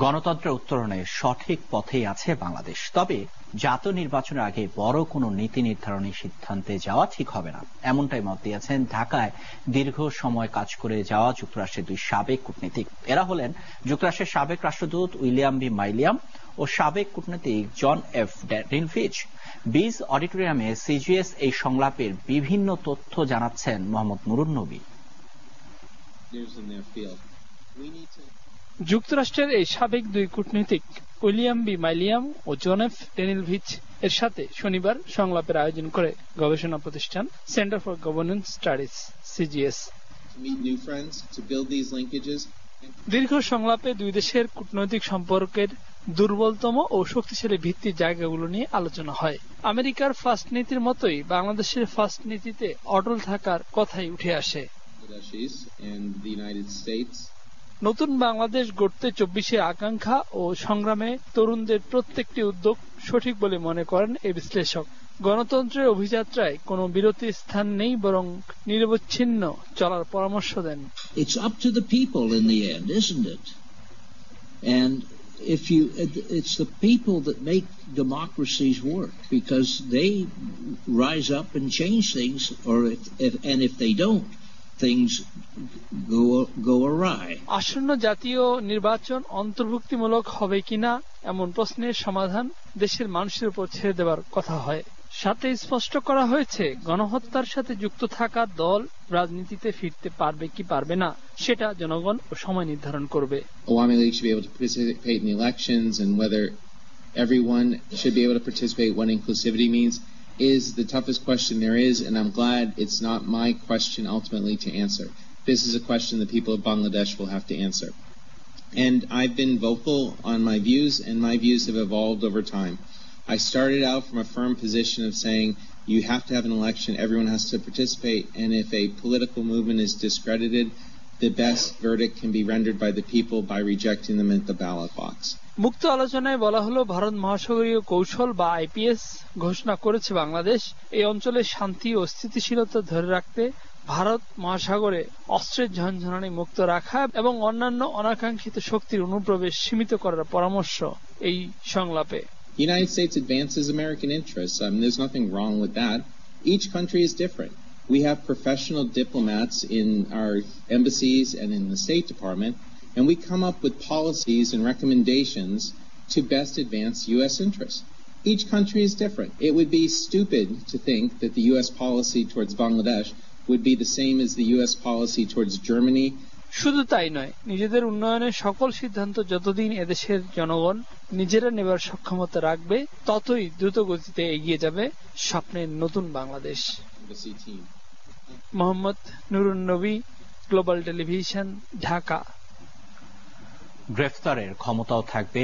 গণতন্ত্রের উত্তরণে সঠিক পথেই আছে বাংলাদেশ, তবে জাতীয় নির্বাচনের আগে বড় কোনো নীতি নির্ধারণী সিদ্ধান্তে যাওয়া ঠিক হবে না, এমনটাই মত দিয়েছেন ঢাকায় দীর্ঘ সময় কাজ করে যাওয়া যুক্তরাষ্ট্রের দুই সাবেক কূটনীতিক। এরা হলেন যুক্তরাষ্ট্রের সাবেক রাষ্ট্রদূত উইলিয়াম বি মাইলিয়াম ও সাবেক কূটনীতিক জন এফ ডেনিলভিচ। বিজ অডিটোরিয়ামে সিজিএস এই সংলাপের বিভিন্ন তথ্য জানাচ্ছেন মোহাম্মদ নুরুন্নবী। যুক্তরাষ্ট্রের এই সাবেক দুই কূটনীতিক উইলিয়াম বি মাইলিয়াম ও জন এফ ডেনিলভিচ এর সাথে শনিবার সংলাপের আয়োজন করে গবেষণা প্রতিষ্ঠান centre for governance studies CGS. দীর্ঘ সংলাপে দুই দেশের কূটনৈতিক সম্পর্কের দুর্বলতম ও শক্তিশালী ভিত্তির জায়গাগুলো নিয়ে আলোচনা হয়। আমেরিকার ফার্স্ট নীতির মতোই বাংলাদেশের ফার্স্ট নীতিতে অটল থাকার কথাই উঠে আসে। নতুন বাংলাদেশ গড়তে ২৪-এর আকাঙ্ক্ষা ও সংগ্রামে তরুণদের প্রত্যেকটি উদ্যোগ সঠিক বলে মনে করেন এই বিশ্লেষক। গণতন্ত্রের অভিযাত্রায় কোনো বিরতির স্থান নেই, বরং নিরবচ্ছিন্ন চলার পরামর্শ দেন। It's up to the people in the end, isn't it? And it's the people that make democracies work, because they rise up and change things, and if they don't, things go awry. আসন্ন জাতীয় নির্বাচন অন্তর্ভুক্তিমূলক হবে কিনা এমন প্রশ্নের সমাধান দেশের মানুষের উপর ছেড়ে দেওয়ার কথা হয়। সাথে স্পষ্ট করা হয়েছে, গণহত্যার সাথে যুক্ত থাকা দল রাজনীতিতে ফিরতে পারবে কি পারবে না সেটা জনগণ ও সময় নির্ধারণ করবে। Awami League should be able to participate in the elections, and whether everyone should be able to participate, what inclusivity means, is the toughest question there is, and I'm glad it's not my question ultimately to answer. This is a question the people of Bangladesh will have to answer. And I've been vocal on my views, and my views have evolved over time. I started out from a firm position of saying you have to have an election, everyone has to participate, and if a political movement is discredited, the best verdict can be rendered by the people by rejecting them at the ballot box. মুক্ত আলোচনায় বলা হলো, ভারত মহাসাগরীয় কৌশল বা IPS ঘোষণা করেছে বাংলাদেশ। এই অঞ্চলের শান্তি ও স্থিতিশীলতা ধরে রাখতে ভারত মহাসাগরে অস্ত্রের ঝনঝনানি মুক্ত রাখা এবং অন্যান্য অনাকাঙ্ক্ষিত শক্তির অনুপ্রবেশ সীমিত করার পরামর্শ এই সংলাপে। The United States advances American interests. There's nothing wrong with that. Each country is different. We have professional diplomats in our embassies and in the State Department, and we come up with policies and recommendations to best advance U.S. interests. Each country is different. It would be stupid to think that the U.S. policy towards Bangladesh would be the same as the U.S. policy towards Germany. শুধু তাই নয়, নিজেদের উন্নয়নের সকল সিদ্ধান্ত যতদিন এদেশের জনগণ নিজেরা নেবার সক্ষমতা রাখবে, ততই দ্রুত গতিতে এগিয়ে যাবে স্বপ্নের নতুন বাংলাদেশ। Mohammad Nurunnabi, global television, Dhaka. গ্রেফতারের ক্ষমতাও থাকবে